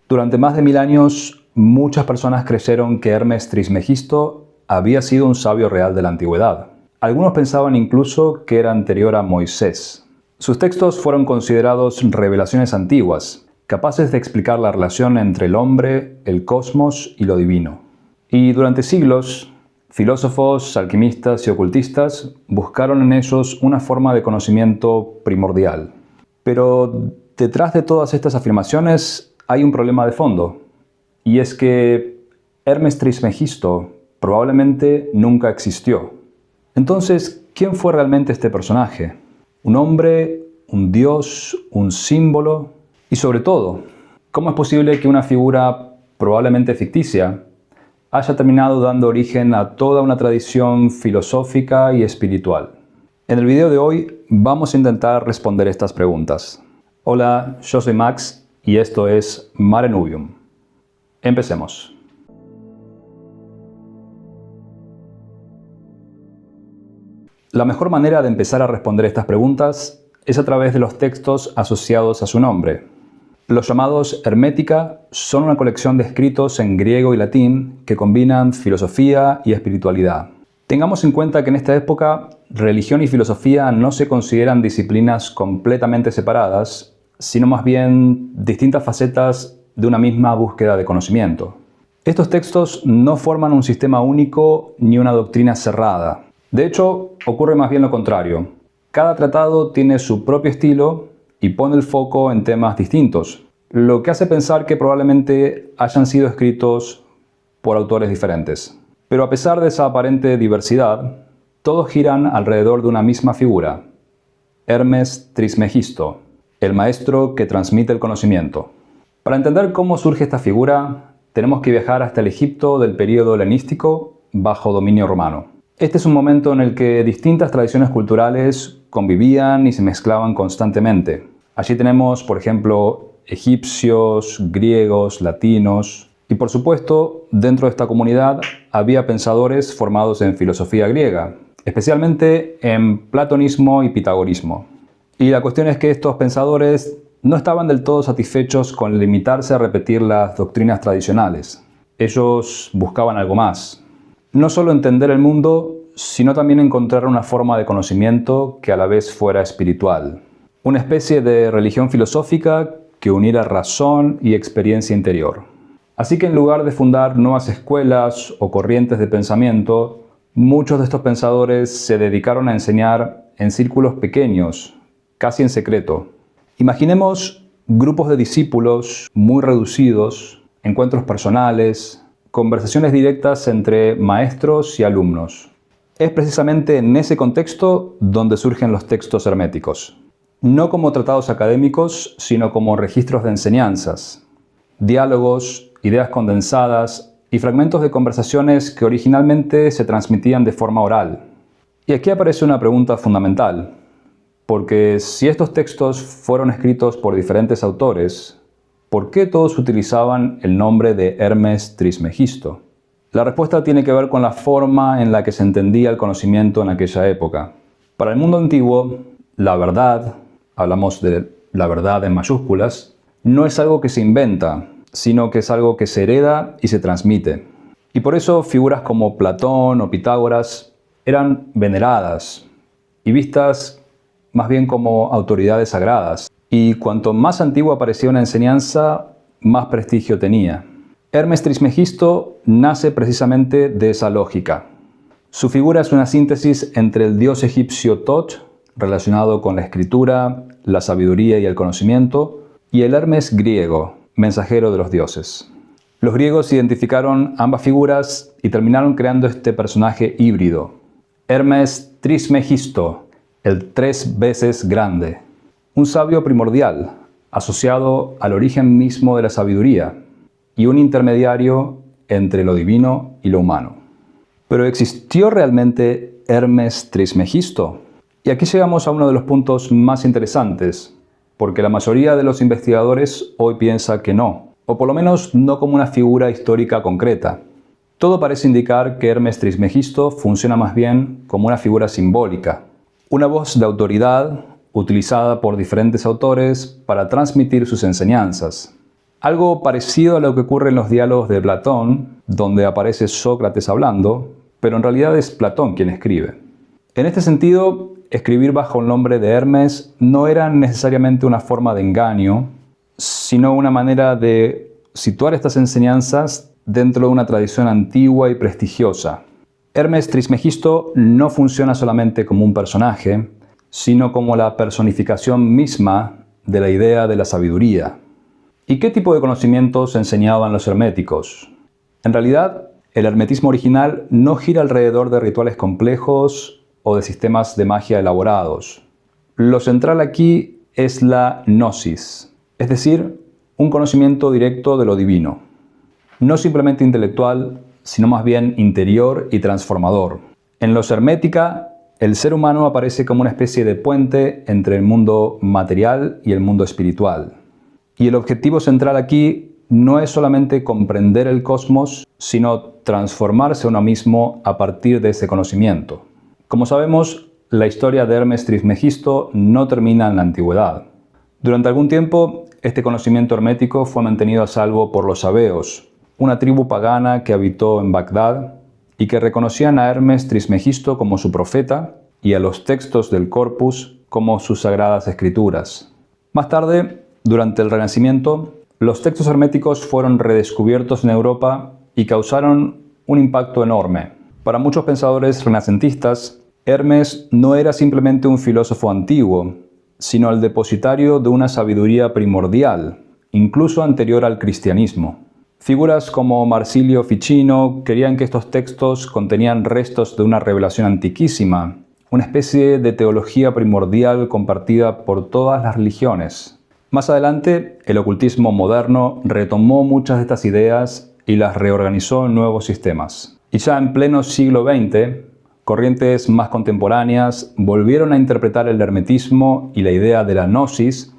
Durante más de 1000 años, muchas personas creyeron que Hermes Trismegisto había sido un sabio real de la antigüedad. Algunos pensaban incluso que era anterior a Moisés. Sus textos fueron considerados revelaciones antiguas, capaces de explicar la relación entre el hombre, el cosmos y lo divino. Y durante siglos, filósofos, alquimistas y ocultistas buscaron en ellos una forma de conocimiento primordial. Pero detrás de todas estas afirmaciones hay un problema de fondo, y es que Hermes Trismegisto probablemente nunca existió. Entonces, ¿quién fue realmente este personaje? ¿Un hombre? ¿Un dios? ¿Un símbolo? Y sobre todo, ¿cómo es posible que una figura probablemente ficticia haya terminado dando origen a toda una tradición filosófica y espiritual? En el video de hoy vamos a intentar responder estas preguntas. Hola, yo soy Max y esto es Mare Nubium. Empecemos. La mejor manera de empezar a responder estas preguntas es a través de los textos asociados a su nombre. Los llamados Hermética son una colección de escritos en griego y latín que combinan filosofía y espiritualidad. Tengamos en cuenta que en esta época, religión y filosofía no se consideran disciplinas completamente separadas, sino más bien distintas facetas de una misma búsqueda de conocimiento. Estos textos no forman un sistema único ni una doctrina cerrada. De hecho, ocurre más bien lo contrario. Cada tratado tiene su propio estilo y pone el foco en temas distintos, lo que hace pensar que probablemente hayan sido escritos por autores diferentes. Pero a pesar de esa aparente diversidad, todos giran alrededor de una misma figura, Hermes Trismegisto, el maestro que transmite el conocimiento. Para entender cómo surge esta figura, tenemos que viajar hasta el Egipto del período helenístico bajo dominio romano. Este es un momento en el que distintas tradiciones culturales convivían y se mezclaban constantemente. Allí tenemos, por ejemplo, egipcios, griegos, latinos, y por supuesto, dentro de esta comunidad había pensadores formados en filosofía griega, especialmente en platonismo y pitagorismo. Y la cuestión es que estos pensadores no estaban del todo satisfechos con limitarse a repetir las doctrinas tradicionales. Ellos buscaban algo más. No solo entender el mundo, sino también encontrar una forma de conocimiento que a la vez fuera espiritual. Una especie de religión filosófica que uniera razón y experiencia interior. Así que en lugar de fundar nuevas escuelas o corrientes de pensamiento, muchos de estos pensadores se dedicaron a enseñar en círculos pequeños, casi en secreto. Imaginemos grupos de discípulos muy reducidos, encuentros personales, conversaciones directas entre maestros y alumnos. Es precisamente en ese contexto donde surgen los textos herméticos. No como tratados académicos, sino como registros de enseñanzas, diálogos, ideas condensadas y fragmentos de conversaciones que originalmente se transmitían de forma oral. Y aquí aparece una pregunta fundamental, porque si estos textos fueron escritos por diferentes autores, ¿por qué todos utilizaban el nombre de Hermes Trismegisto? La respuesta tiene que ver con la forma en la que se entendía el conocimiento en aquella época. Para el mundo antiguo, la verdad, hablamos de la verdad en mayúsculas, no es algo que se inventa, sino que es algo que se hereda y se transmite. Y por eso figuras como Platón o Pitágoras eran veneradas y vistas más bien como autoridades sagradas. Y cuanto más antigua parecía una enseñanza, más prestigio tenía. Hermes Trismegisto nace precisamente de esa lógica. Su figura es una síntesis entre el dios egipcio Tot, relacionado con la escritura, la sabiduría y el conocimiento, y el Hermes griego, mensajero de los dioses. Los griegos identificaron ambas figuras y terminaron creando este personaje híbrido, Hermes Trismegisto, el 3 veces grande, un sabio primordial, asociado al origen mismo de la sabiduría, y un intermediario entre lo divino y lo humano. ¿Pero existió realmente Hermes Trismegisto? Y aquí llegamos a uno de los puntos más interesantes, porque la mayoría de los investigadores hoy piensa que no, o por lo menos no como una figura histórica concreta. Todo parece indicar que Hermes Trismegisto funciona más bien como una figura simbólica, una voz de autoridad utilizada por diferentes autores para transmitir sus enseñanzas. Algo parecido a lo que ocurre en los diálogos de Platón, donde aparece Sócrates hablando, pero en realidad es Platón quien escribe. En este sentido, escribir bajo el nombre de Hermes no era necesariamente una forma de engaño, sino una manera de situar estas enseñanzas dentro de una tradición antigua y prestigiosa. Hermes Trismegisto no funciona solamente como un personaje, sino como la personificación misma de la idea de la sabiduría. ¿Y qué tipo de conocimientos enseñaban los herméticos? En realidad, el hermetismo original no gira alrededor de rituales complejos o de sistemas de magia elaborados. Lo central aquí es la gnosis, es decir, un conocimiento directo de lo divino. No simplemente intelectual, sino más bien interior y transformador. En los hermética, el ser humano aparece como una especie de puente entre el mundo material y el mundo espiritual. Y el objetivo central aquí no es solamente comprender el cosmos, sino transformarse a uno mismo a partir de ese conocimiento. Como sabemos, la historia de Hermes Trismegisto no termina en la antigüedad. Durante algún tiempo, este conocimiento hermético fue mantenido a salvo por los sabeos, una tribu pagana que habitó en Bagdad y que reconocían a Hermes Trismegisto como su profeta y a los textos del Corpus como sus sagradas escrituras. Más tarde, durante el Renacimiento, los textos herméticos fueron redescubiertos en Europa y causaron un impacto enorme. Para muchos pensadores renacentistas, Hermes no era simplemente un filósofo antiguo, sino el depositario de una sabiduría primordial, incluso anterior al cristianismo. Figuras como Marsilio Ficino querían que estos textos contenían restos de una revelación antiquísima, una especie de teología primordial compartida por todas las religiones. Más adelante, el ocultismo moderno retomó muchas de estas ideas y las reorganizó en nuevos sistemas. Y ya en pleno siglo XX, corrientes más contemporáneas volvieron a interpretar el hermetismo y la idea de la gnosis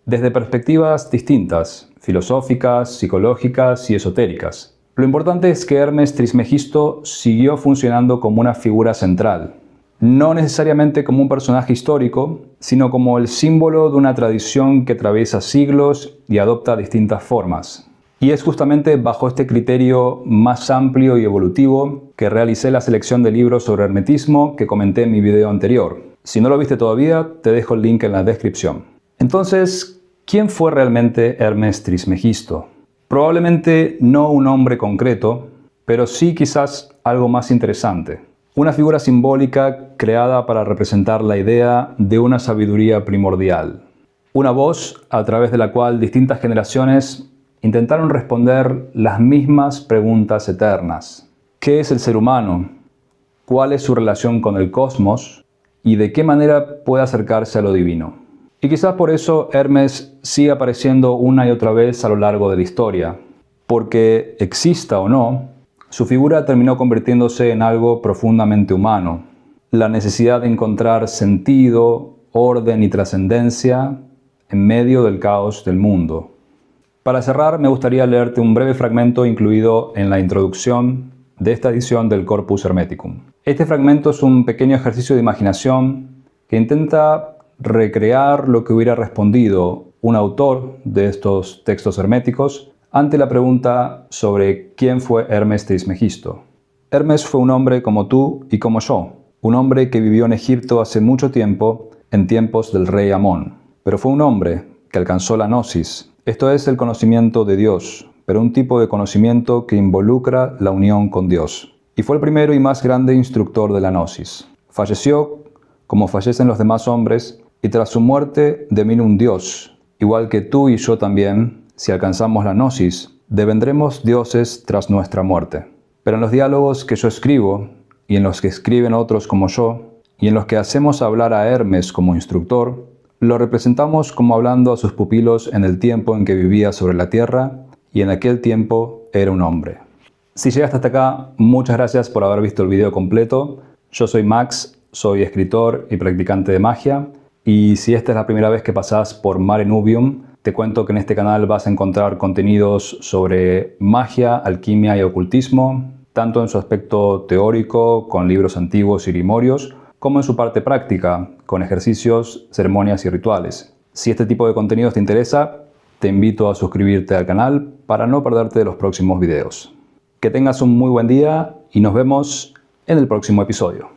desde perspectivas distintas, filosóficas, psicológicas y esotéricas. Lo importante es que Hermes Trismegisto siguió funcionando como una figura central, no necesariamente como un personaje histórico, sino como el símbolo de una tradición que atraviesa siglos y adopta distintas formas. Y es justamente bajo este criterio más amplio y evolutivo que realicé la selección de libros sobre hermetismo que comenté en mi video anterior. Si no lo viste todavía, te dejo el link en la descripción. Entonces, ¿quién fue realmente Hermes Trismegisto? Probablemente no un hombre concreto, pero sí quizás algo más interesante. Una figura simbólica creada para representar la idea de una sabiduría primordial. Una voz a través de la cual distintas generaciones intentaron responder las mismas preguntas eternas. ¿Qué es el ser humano? ¿Cuál es su relación con el cosmos? ¿Y de qué manera puede acercarse a lo divino? Y quizás por eso Hermes sigue apareciendo una y otra vez a lo largo de la historia. Porque exista o no, su figura terminó convirtiéndose en algo profundamente humano. La necesidad de encontrar sentido, orden y trascendencia en medio del caos del mundo. Para cerrar, me gustaría leerte un breve fragmento incluido en la introducción de esta edición del Corpus Hermeticum. Este fragmento es un pequeño ejercicio de imaginación que intenta recrear lo que hubiera respondido un autor de estos textos herméticos ante la pregunta sobre quién fue Hermes Trismegisto. Hermes fue un hombre como tú y como yo, un hombre que vivió en Egipto hace mucho tiempo, en tiempos del rey Amón. Pero fue un hombre que alcanzó la gnosis, esto es el conocimiento de Dios, pero un tipo de conocimiento que involucra la unión con Dios. Y fue el primero y más grande instructor de la gnosis. Falleció, como fallecen los demás hombres, y tras su muerte devino un Dios, igual que tú y yo también. Si alcanzamos la gnosis, devendremos dioses tras nuestra muerte. Pero en los diálogos que yo escribo, y en los que escriben otros como yo, y en los que hacemos hablar a Hermes como instructor, lo representamos como hablando a sus pupilos en el tiempo en que vivía sobre la tierra, y en aquel tiempo era un hombre. Si llegaste hasta acá, muchas gracias por haber visto el video completo. Yo soy Max, soy escritor y practicante de magia, y si esta es la primera vez que pasás por Mare Nubium, te cuento que en este canal vas a encontrar contenidos sobre magia, alquimia y ocultismo, tanto en su aspecto teórico, con libros antiguos y grimorios, como en su parte práctica, con ejercicios, ceremonias y rituales. Si este tipo de contenidos te interesa, Te invito a suscribirte al canal para no perderte de los próximos videos. Que tengas un muy buen día y nos vemos en el próximo episodio.